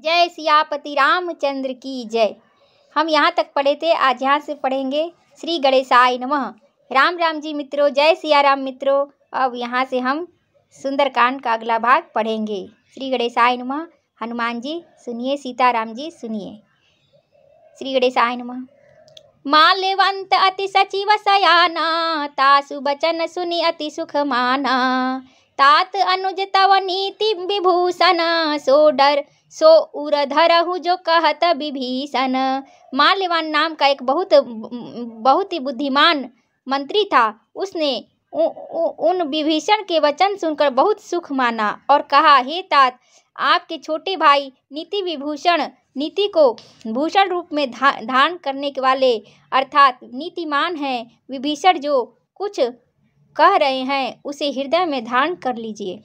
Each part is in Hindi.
जय सियापति रामचंद्र की जय। हम यहाँ तक पढ़े थे, आज यहाँ से पढ़ेंगे। श्री गणेशाय नमः। राम राम जी मित्रों, जय सिया राम मित्रों। अब यहाँ से हम सुंदरकांड का अगला भाग पढ़ेंगे। श्री गणेशाय नमः। हनुमान जी सुनिए, सीताराम जी सुनिए। श्री गणेशाय नमः। माल्यवंत अति सचिव सयाना, तासु बचन सुनि अति सुख माना। तात अनुज तव नीति विभूषण, सो डर सो उर धरहु जो कहत विभीषण। माल्यवान नाम का एक बहुत ही बुद्धिमान मंत्री था। उसने उन विभीषण के वचन सुनकर बहुत सुख माना और कहा, हे तात, आपके छोटे भाई नीति विभूषण, नीति को भूषण रूप में धारण करने के वाले अर्थात नीतिमान हैं। विभीषण जो कुछ कह रहे हैं उसे हृदय में धारण कर लीजिए।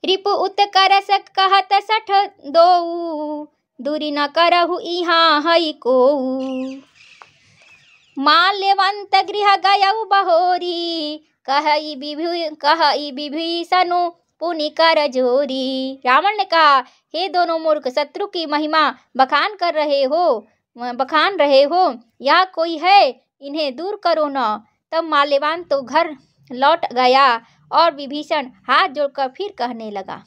रिपु उत्कर्ष कहत सठ दोऊ, दूरी न करहु इहाँ हई कोऊ। माल्यवंत गृह गयउ बहोरी, कहई विभीषणु पुनि कर जोरी। रावण ने कहा, हे दोनों मूर्ख, शत्रु की महिमा बखान रहे हो, यह कोई है, इन्हें दूर करो न। तब माल्यवान तो घर लौट गया और विभीषण हाथ जोड़कर फिर कहने लगा,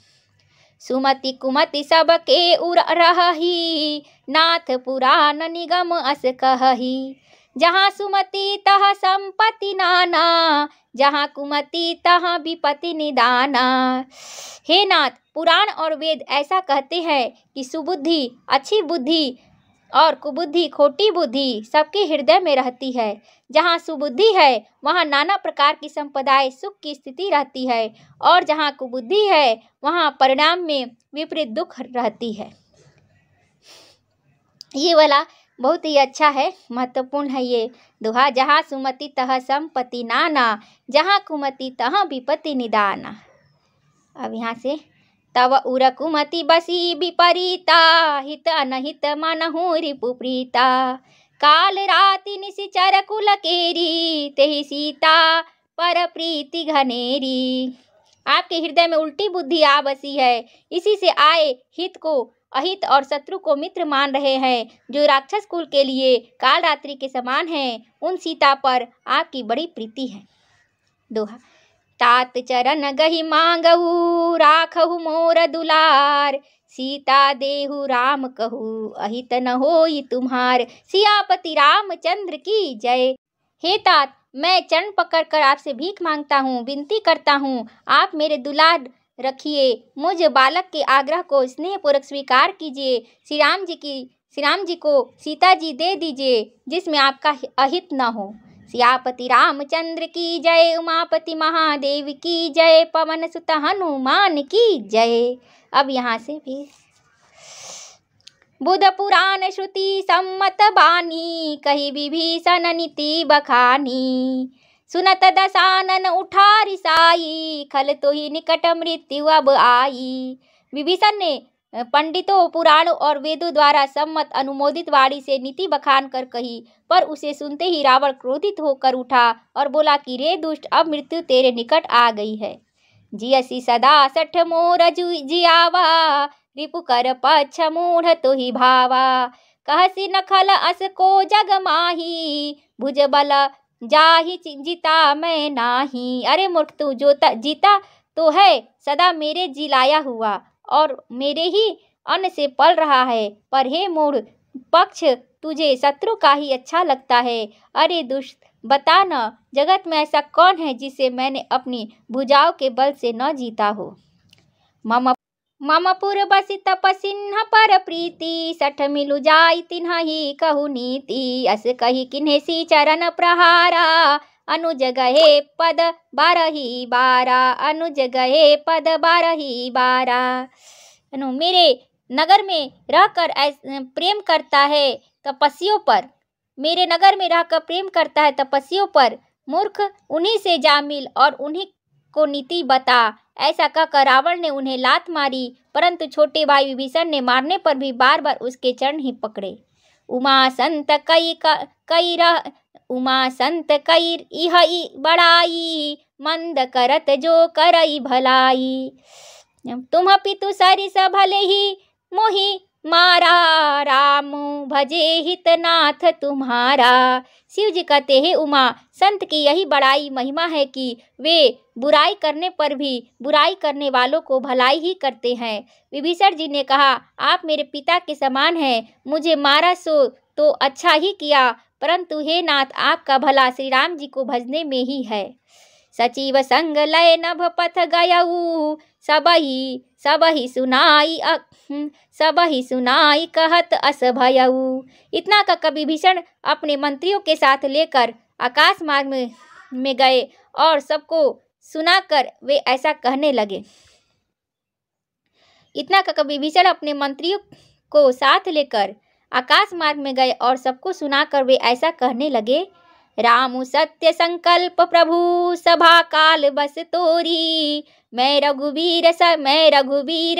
सुमति कुमति सबके उर रहही, नाथ पुराण निगम अस कहही। जहाँ सुमति तहाँ संपत्ति नाना, जहाँ कुमति तहाँ विपत्ति निदाना। हे नाथ, पुराण और वेद ऐसा कहते हैं कि सुबुद्धि अच्छी बुद्धि और कुबुद्धि खोटी बुद्धि सबके हृदय में रहती है। जहाँ सुबुद्धि है वहाँ नाना प्रकार की संपदाएं सुख की स्थिति रहती है, और जहाँ कुबुद्धि है वहाँ परिणाम में विपरीत दुख रहती है। ये वाला बहुत ही अच्छा है, महत्वपूर्ण है ये दोहा। जहाँ सुमति तहाँ संपत्ति नाना, जहाँ कुमति तहाँ विपत्ति निदाना। अब यहाँ से तव उर कुमति बसी विपरीता, हित अनहित मनहु रिपु प्रीता। काल राति निशिचर कुल केरी, तेहि सीता पर प्रीति घनेरी। आपके हृदय में उल्टी बुद्धि आ बसी है, इसी से आए हित को अहित और शत्रु को मित्र मान रहे हैं। जो राक्षस कुल के लिए काल रात्रि के समान हैं, उन सीता पर आपकी बड़ी प्रीति है। दोहा। तात चरण गहि मांगहु, राखहु मोर दुलार। सीता देहु राम कहू, अहित न होई तुम्हार। सियापति रामचंद्र की जय। हे तात, मैं चरण पकड़कर आपसे भीख मांगता हूँ, विनती करता हूँ, आप मेरे दुलार रखिए। मुझ बालक के आग्रह को स्नेहपूर्वक स्वीकार कीजिए। श्री राम जी को सीता जी दे दीजिए, जिसमें आपका अहित न हो। सियापति रामचंद्र की जय। उमापति महादेव की जय। पवन सुत हनुमान की जय। अब यहाँ से भी बुध पुराण श्रुति सम्मत बानी, कही विभीषण नीति बखानी। सुनत दशानन उठा रिसाई, खल तो ही निकट मृत्यु अब आई। विभीषण ने पंडितों, पुराणों और वेदों द्वारा सम्मत अनुमोदित वाणी से नीति बखान कर कही, पर उसे सुनते ही रावण क्रोधित होकर उठा और बोला कि रे दुष्ट, अब मृत्यु तेरे निकट आ गई है। जियसी सदा सठ मोर जियावा, रिपु कर पक्ष मूढ़ तो ही भावा। कहसी नखल अस को जग माही, भुज बल जाहि जीता मैं नाही। अरे मूर्ख, तू जो जीता तो है सदा मेरे जिलाया हुआ और मेरे ही अन्न से पल रहा है, पर हे मूढ़, पक्ष तुझे शत्रु का ही अच्छा लगता है। अरे दुष्ट, बता न, जगत में ऐसा कौन है जिसे मैंने अपनी भुजाओं के बल से न जीता हो। मम पुर बसी तपसिन्ह पर प्रीति, सठ मिलु जाई तिन्ह ही कहु नीति। अस कही किन्हे सी चरण प्रहारा, अनुज गहे पद बारही बारा। अनुज गहे पद बारही बारा। मेरे नगर में रहकर प्रेम करता है तपस्वियों पर, मेरे नगर में रहकर प्रेम करता है तपस्वियों पर। मूर्ख, उन्हीं से जा मिल और उन्हीं को नीति बता। ऐसा कहकर रावण ने उन्हें लात मारी, परंतु छोटे भाई विभीषण ने मारने पर भी बार बार उसके चरण ही पकड़े। उमा संत कई इहई बड़ाई, मंद करत जो करई भलाई। तुम पितु सरिस भले ही मोहि मारा, राम भजे हितनाथ तुम्हारा। शिव जी कहते हैं उमा, संत की यही बड़ाई महिमा है कि वे बुराई करने पर भी बुराई करने वालों को भलाई ही करते हैं। विभीषण जी ने कहा, आप मेरे पिता के समान हैं, मुझे मारा सो तो अच्छा ही किया, परंतु हे नाथ, आपका भला श्री राम जी को भजने में ही है। सचिव संग लय नभ पथ गयऊ, सबही सुनाई कहत अस भयऊ। इतना का कवि भीषण अपने मंत्रियों के साथ लेकर आकाश मार्ग में गए और सबको सुनाकर वे ऐसा कहने लगे। इतना का कवि भीषण अपने मंत्रियों को साथ लेकर आकाश मार्ग में गए और सबको सुनाकर वे ऐसा कहने लगे। रामु सत्य संकल्प प्रभु सभा काल बस तोरी, मैं रघुवीर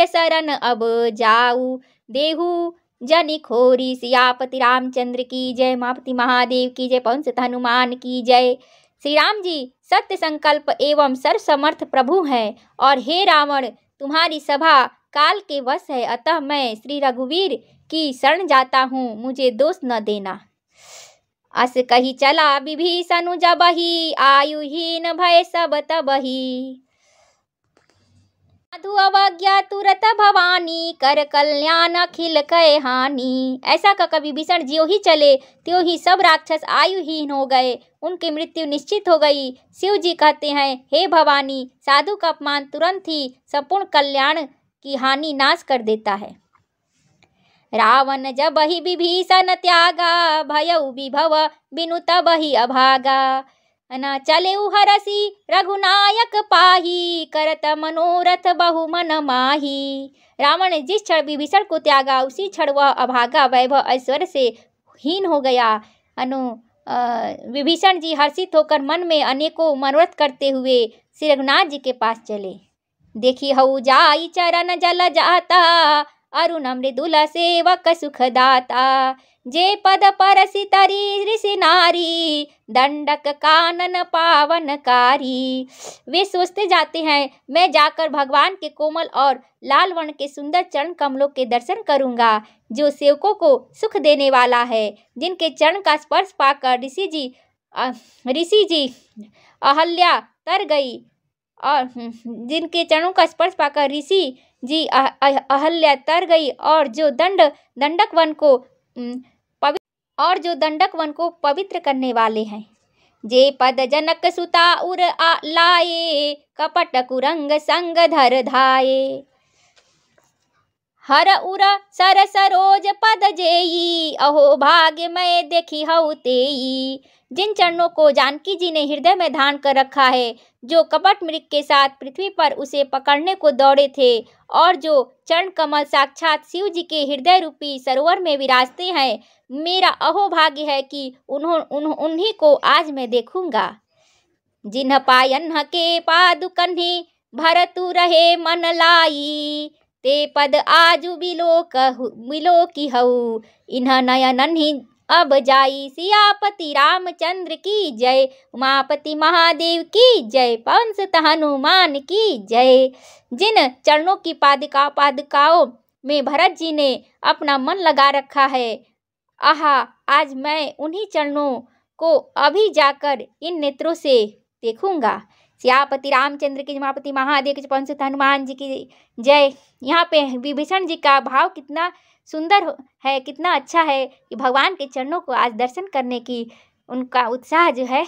शरण अब जाऊ, देहु जनि खोरी। सियापति रामचंद्र की जय, उमापति महादेव की जय, पवन सुत हनुमान की जय। श्री राम जी सत्य संकल्प एवं सर्वसमर्थ प्रभु हैं और हे रावण, तुम्हारी सभा काल के वश है, अतः मैं श्री रघुवीर की शरण जाता हूँ, मुझे दोष न देना। अस कही चला विभीषण जबहि, आयुहीन भय सब तबहि। साधु अवज्ञा तुरत भवानी, कर कल्याण अखिल कय हानि। ऐसा का कवि भीषण ज्यों ही चले त्यों ही सब राक्षस आयुहीन हो गए, उनकी मृत्यु निश्चित हो गई। शिव जी कहते हैं, हे भवानी, साधु का अपमान तुरंत ही संपूर्ण कल्याण की हानि नाश कर देता है। रावण जबहि विभीषण त्यागा, भयउ विभव बिनु तबहि अभागा। न चले हरसी रघुनायक पाही, करत मनोरथ बहु मन माही। रावण ने जिस क्षण विभीषण को त्यागा, उसी क्षण वह अभागा वैभव ऐश्वर्य से हीन हो गया। विभीषण जी हर्षित होकर मन में अनेकों मनोरथ करते हुए श्री रघुनाथ जी के पास चले। देखी हऊ जाई चरण जल जाता, अरुण मृदुल सेवक सुखदाता। जे पद परसि तरी ऋषि नारी, दंडक कानन पावनकारी। वे सोचते जाते हैं, मैं जाकर भगवान के कोमल और लाल वर्ण के सुंदर चरण कमलों के दर्शन करूंगा, जो सेवकों को सुख देने वाला है। जिनके चरण का स्पर्श पाकर ऋषि जी अहल्या तर गई और जिनके चरणों का स्पर्श पाकर ऋषि जी अहल्या तर गई, और जो दंडक वन को पवित्र करने वाले हैं। जे पद जनक सुता उर लाए, कपट कुरंग संग धर धाये। हर उर सर सरोज पद जेई, अहो भाग्य मैं देखी हऊ तेई। जिन चरणों को जानकी जी ने हृदय में धारण कर रखा है, जो कपट मृग के साथ पृथ्वी पर उसे पकड़ने को दौड़े थे, और जो चरण कमल साक्षात शिव जी के हृदय रूपी सरोवर में विराजते हैं, मेरा अहो भाग्य है कि उन्हीं को आज मैं देखूंगा। जिन्ह पायन्ह के पादुकन्हि, भरतु रहे मन लाई। ते पद आजु बिलो की हऊ, इन्ह नयनन्हि अब जाई। सियापति रामचंद्र की जय, उमापति महादेव की जय, पवन सुत हनुमान की जय। जिन चरणों की पादुकाओं में भरत जी ने अपना मन लगा रखा है, आहा, आज मैं उन्हीं चरणों को अभी जाकर इन नेत्रों से देखूंगा। सियापति रामचंद्र की, उमापति महादेव की, पवन सुत हनुमान जी की जय। यहाँ पे विभीषण जी का भाव कितना सुंदर है, कितना अच्छा है कि भगवान के चरणों को आज दर्शन करने की उनका उत्साह जो है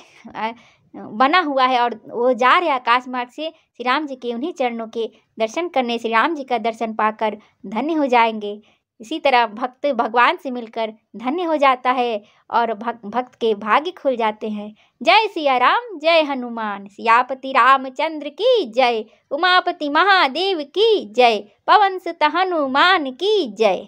बना हुआ है, और वो जा रहे आकाश मार्ग से श्री राम जी के उन्हीं चरणों के दर्शन करने, श्री राम जी का दर्शन पाकर धन्य हो जाएंगे। इसी तरह भक्त भगवान से मिलकर धन्य हो जाता है और भक्त के भाग्य खुल जाते हैं। जय सिया राम, जय हनुमान। सियापति रामचंद्र की जय, उमापति महादेव की जय, पवन सुत हनुमान की जय।